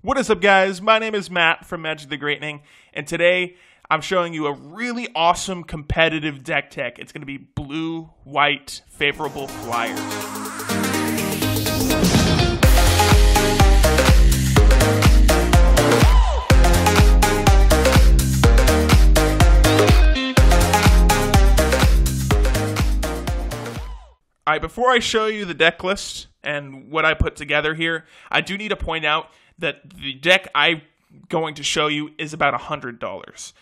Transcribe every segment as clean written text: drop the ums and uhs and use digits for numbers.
What is up, guys? My name is Matt from Magic the Greatening, and today I'm showing you a really awesome competitive deck tech. It's going to be blue-white favorable flyers. Alright, before I show you the deck list and what I put together here, I do need to point out that the deck I'm going to show you is about $100.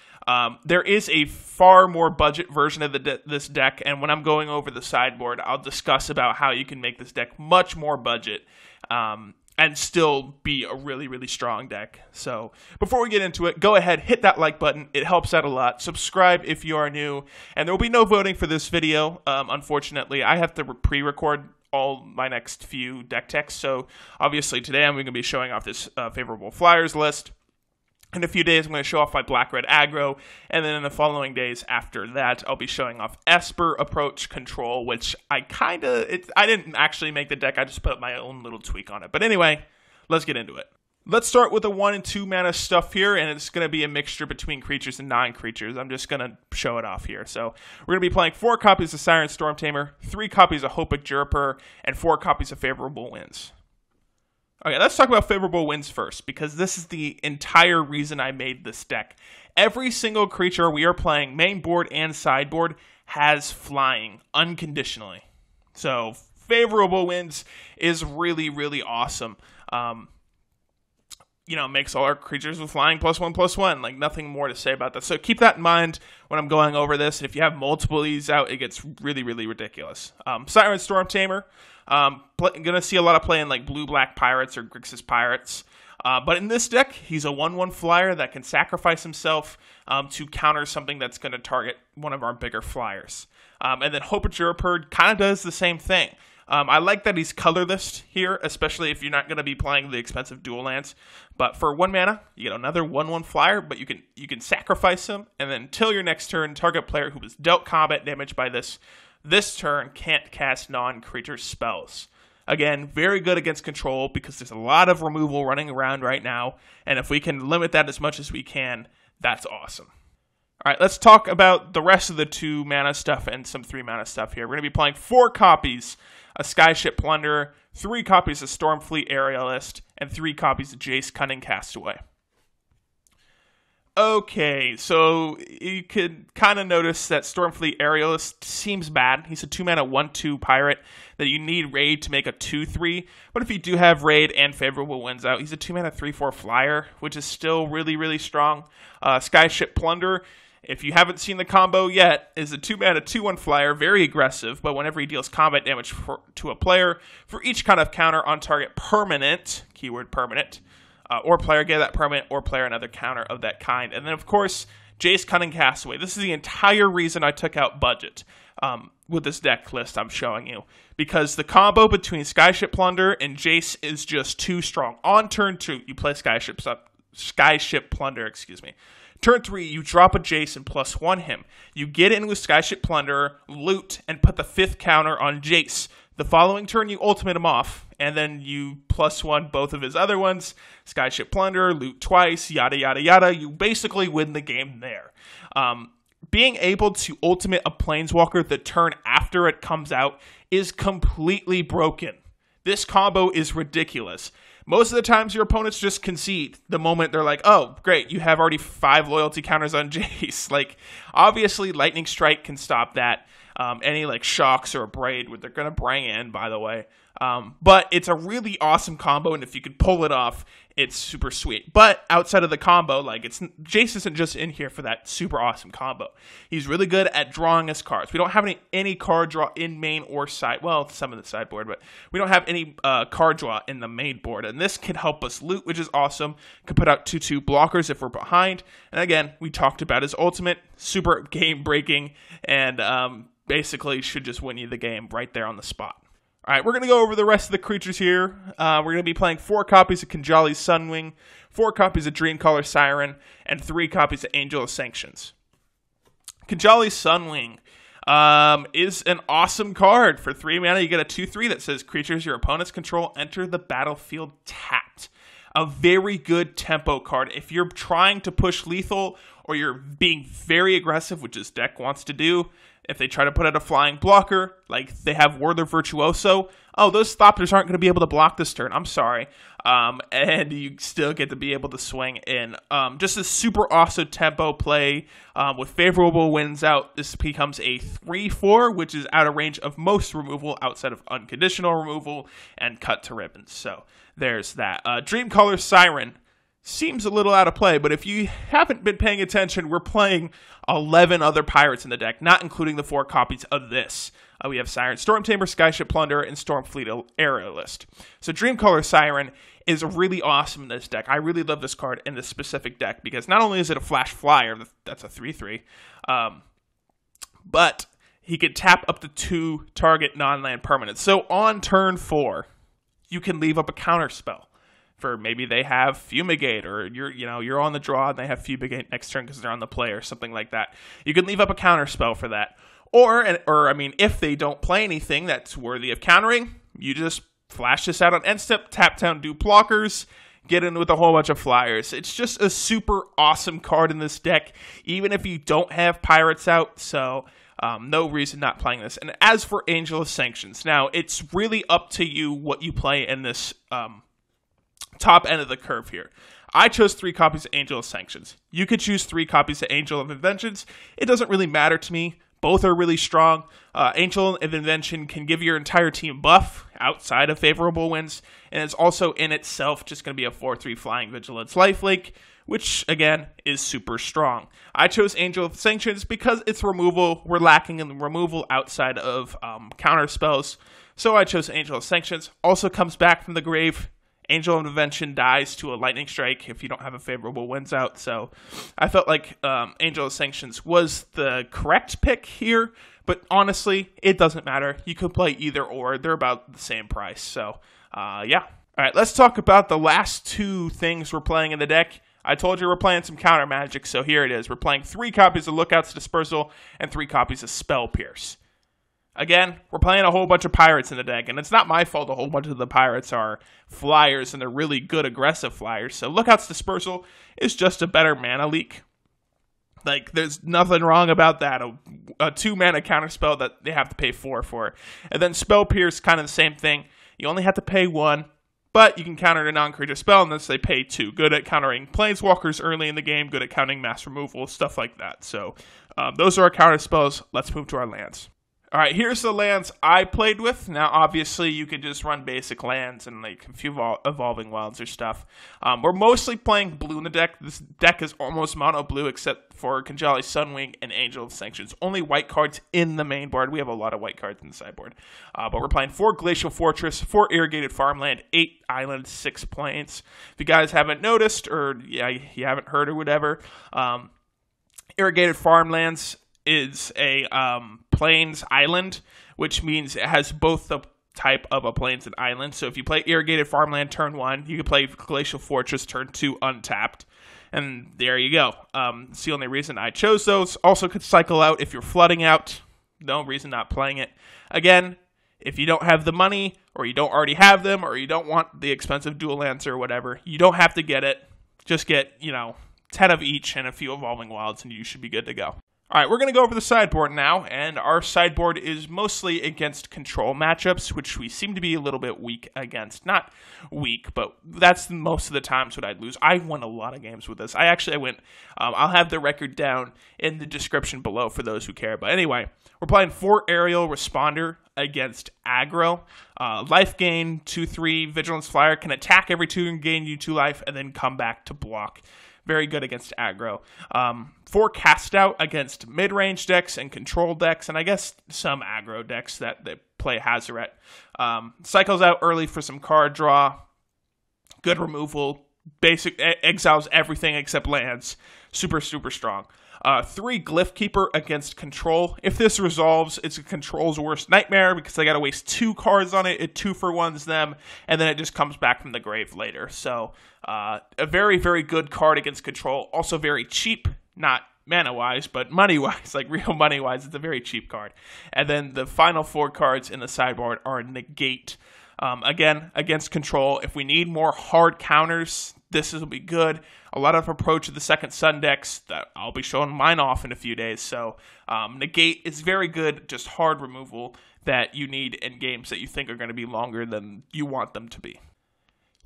There is a far more budget version of this deck, and when I'm going over the sideboard, I'll discuss about how you can make this deck much more budget and still be a really, really strong deck. So before we get into it, go ahead, hit that like button. It helps out a lot. Subscribe if you are new, and there will be no voting for this video. Unfortunately, I have to pre-record all my next few deck techs, so obviously today I'm going to be showing off this favorable flyers list. In a few days, I'm going to show off my black red aggro, and then in the following days after that, I'll be showing off Esper approach control, which I didn't actually make the deck, I just put my own little tweak on it. But anyway, let's get into it. Let's start with the 1 and 2 mana stuff here, and it's going to be a mixture between creatures and non-creatures. I'm just going to show it off here. So we're going to be playing 4 copies of Siren Stormtamer, 3 copies of Hopic Juriper, and 4 copies of Favorable Winds. Okay, let's talk about Favorable Winds first, because this is the entire reason I made this deck. Every single creature we are playing, main board and sideboard, has flying unconditionally. So Favorable Winds is really, really awesome. Makes all our creatures with flying +1/+1. Like, nothing more to say about that. So keep that in mind when I'm going over this. If you have multiple of these out, it gets really, really ridiculous. Siren Stormtamer. Going to see a lot of play in like blue-black pirates or Grixis pirates. But in this deck, he's a 1/1 flyer that can sacrifice himself to counter something that's going to target one of our bigger flyers. And then Hopic Juriper kind of does the same thing. I like that he's colorless here, especially if you're not going to be playing the expensive dual lands. But for 1 mana, you get another 1/1 flyer, but you can sacrifice him, and then until your next turn, target player who was dealt combat damage by this turn can't cast non-creature spells. Again, very good against control because there's a lot of removal running around right now, and if we can limit that as much as we can, that's awesome. Alright, let's talk about the rest of the 2 mana stuff and some 3 mana stuff here. We're going to be playing 4 copies of Skyship Plunderer, 3 copies of Stormfleet Aerialist, and 3 copies of Jace Cunning Castaway. Okay, so you could kind of notice that Stormfleet Aerialist seems bad. He's a 2 mana 1/2 pirate that you need raid to make a 2/3. But if you do have raid and favorable winds out, he's a 2 mana 3/4 flyer, which is still really, really strong. Skyship Plunderer, if you haven't seen the combo yet, is a 2 mana 2/1 flyer, very aggressive, but whenever he deals combat damage to a player, for each kind of counter on target permanent, keyword permanent, or player get that permanent, or player another counter of that kind. And then, of course, Jace Cunning Castaway. This is the entire reason I took out budget with this deck list I'm showing you, because the combo between Skyship Plunderer and Jace is just too strong. On turn 2, you play Skyship Plunderer, Turn 3, you drop a Jace and +1 him. You get in with Skyship Plunderer, loot, and put the 5th counter on Jace. The following turn, you ultimate him off, and then you +1 both of his other ones. Skyship Plunderer, loot twice, yada, yada, yada. You basically win the game there. Being able to ultimate a Planeswalker the turn after it comes out is completely broken. This combo is ridiculous. Most of the times, your opponents just concede the moment they're like, oh, great, you have already 5 loyalty counters on Jace. Like, obviously, Lightning Strike can stop that. Any, like, shocks or a braid, what they're going to bring in, by the way. But it's a really awesome combo, and if you could pull it off, it's super sweet. But outside of the combo, like, Jace isn't just in here for that super awesome combo. He's really good at drawing his cards. We don't have any card draw in main or side. Well, some of the sideboard, but we don't have any card draw in the main board. And this can help us loot, which is awesome. Can put out 2/2 blockers if we're behind. And again, we talked about his ultimate, super game breaking, and basically should just win you the game right there on the spot. Alright, we're going to go over the rest of the creatures here. We're going to be playing 4 copies of Kinjali's Sunwing, 4 copies of Dreamcaller Siren, and 3 copies of Angel of Sanctions. Kinjali's Sunwing is an awesome card. For 3 mana, you get a 2/3 that says creatures your opponents control enter the battlefield tapped. a very good tempo card. If you're trying to push lethal or you're being very aggressive, which this deck wants to do, if they try to put out a flying blocker, like they have Whirler Virtuoso, oh, those Thopters aren't going to be able to block this turn. I'm sorry. And you still get to be able to swing in. Just a super awesome tempo play with favorable wins out. This becomes a 3-4, which is out of range of most removal outside of unconditional removal and cut to ribbons. So there's that. Dreamcaller Siren seems a little out of play, but if you haven't been paying attention, we're playing 11 other pirates in the deck, not including the 4 copies of this. We have Siren Stormtamer, Skyship Plunderer, and Stormfleet Aerialist. So Dreamcaller Siren is really awesome in this deck. I really love this card in this specific deck because not only is it a flash flyer, that's a 3/3, but he can tap up to 2 target non-land permanents. So on turn 4, you can leave up a counter spell. For maybe they have Fumigate, or you're on the draw and they have Fumigate next turn because they're on the play or something like that. You can leave up a counter spell for that. Or if they don't play anything that's worthy of countering, you just flash this out on end step, tap down, do blockers, get in with a whole bunch of flyers. It's just a super awesome card in this deck, even if you don't have pirates out. So no reason not playing this. And as for Angel of Sanctions, now it's really up to you what you play in this top end of the curve here. I chose 3 copies of Angel of Sanctions. You could choose 3 copies of Angel of Inventions. It doesn't really matter to me. Both are really strong. Angel of Invention can give your entire team buff outside of favorable wins, and it's also in itself just going to be a 4/3 Flying Vigilance Lifelink, which, again, is super strong. I chose Angel of Sanctions because it's removal. We're lacking in removal outside of counter spells, so I chose Angel of Sanctions. Also comes back from the grave. Angel of Invention dies to a lightning strike if you don't have a favorable wins out. So I felt like Angel of Sanctions was the correct pick here. But honestly, it doesn't matter. You could play either or. They're about the same price. So, yeah. All right, let's talk about the last 2 things we're playing in the deck. I told you we're playing some counter magic, so here it is. We're playing 3 copies of Lookout's Dispersal and 3 copies of Spell Pierce. Again, we're playing a whole bunch of pirates in the deck, and it's not my fault a whole bunch of the pirates are flyers, and they're really good aggressive flyers. So Lookout's Dispersal is just a better mana leak. Like, there's nothing wrong about that. A 2-mana counterspell that they have to pay 4 for. And then Spell Pierce, kind of the same thing. You only have to pay 1, but you can counter a non-creature spell unless they pay 2. Good at countering Planeswalkers early in the game, good at countering mass removal, stuff like that. So those are our counterspells. Let's move to our lands. All right, here's the lands I played with. Now, obviously, you could just run basic lands and like a few evolving wilds or stuff. We're mostly playing blue in the deck. This deck is almost mono blue except for Conjali Sunwing and Angel of Sanctions. Only white cards in the main board. We have a lot of white cards in the sideboard. But we're playing 4 Glacial Fortress, 4 Irrigated Farmland, 8 Islands, 6 Plains. If you guys haven't noticed or you haven't heard or whatever, Irrigated Farmlands is a plains island, which means it has both the type of a plains and island. So if you play Irrigated Farmland turn 1, you can play Glacial Fortress turn 2 untapped. And there you go. It's the only reason I chose those. Also could cycle out if you're flooding out. No reason not playing it. Again, if you don't have the money, or you don't already have them, or you don't want the expensive dual lands or whatever, you don't have to get it. Just get, 10 of each and a few evolving wilds, and you should be good to go. All right, we're going to go over the sideboard now, and our sideboard is mostly against control matchups, which we seem to be a little bit weak against. Not weak, but that's most of the times what I'd lose. I won a lot of games with this. I went, I'll have the record down in the description below for those who care. But anyway, we're playing 4 Aerial Responder against aggro. Life gain, 2/3, Vigilance Flyer, can attack every 2 and gain you 2 life, and then come back to block. Very good against aggro. 4 Cast Out against mid-range decks and control decks, and I guess some aggro decks that play Hazoret. Cycles out early for some card draw. Good removal. Basic exiles everything except lands. Super, super strong. 3 Glyph Keeper against control. If this resolves, it's a control's worst nightmare because I got to waste 2 cards on it. It 2-for-1s them, and then it just comes back from the grave later. So a very, very good card against control. Also very cheap, not mana-wise, but money-wise, like real money-wise. It's a very cheap card. And then the final 4 cards in the sideboard are Negate, Again, against Control, if we need more hard counters, this will be good. A lot of approach to the Second Sun decks that I'll be showing mine off in a few days. So Negate is very good, just hard removal that you need in games that you think are going to be longer than you want them to be.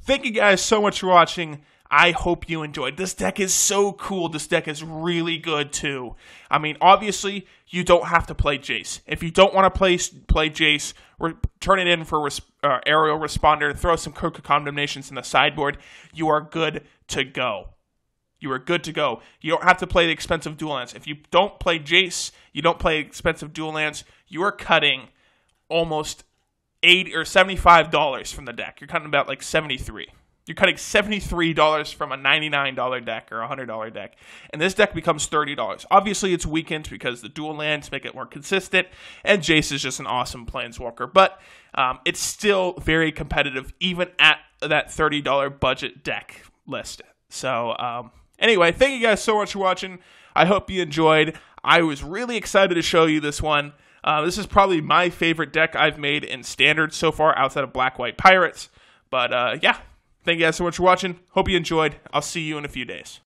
Thank you guys so much for watching. I hope you enjoyed. This deck is so cool. This deck is really good too. I mean, obviously, you don't have to play Jace. If you don't want to play Jace, turn it in for Aerial Responder, throw some Crooked Condemnations in the sideboard, you are good to go. You are good to go. You don't have to play the expensive dual lands. If you don't play Jace, you don't play expensive dual lands, you are cutting almost $80 or $75 from the deck. You're cutting about like $73. You're cutting $73 from a $99 deck or a $100 deck. And this deck becomes $30. Obviously, it's weakened because the dual lands make it more consistent. And Jace is just an awesome planeswalker. But it's still very competitive, even at that $30 budget deck list. So, anyway, thank you guys so much for watching. I hope you enjoyed. I was really excited to show you this one. This is probably my favorite deck I've made in Standard so far, outside of Black-White Pirates. But, yeah. Thank you guys so much for watching. Hope you enjoyed. I'll see you in a few days.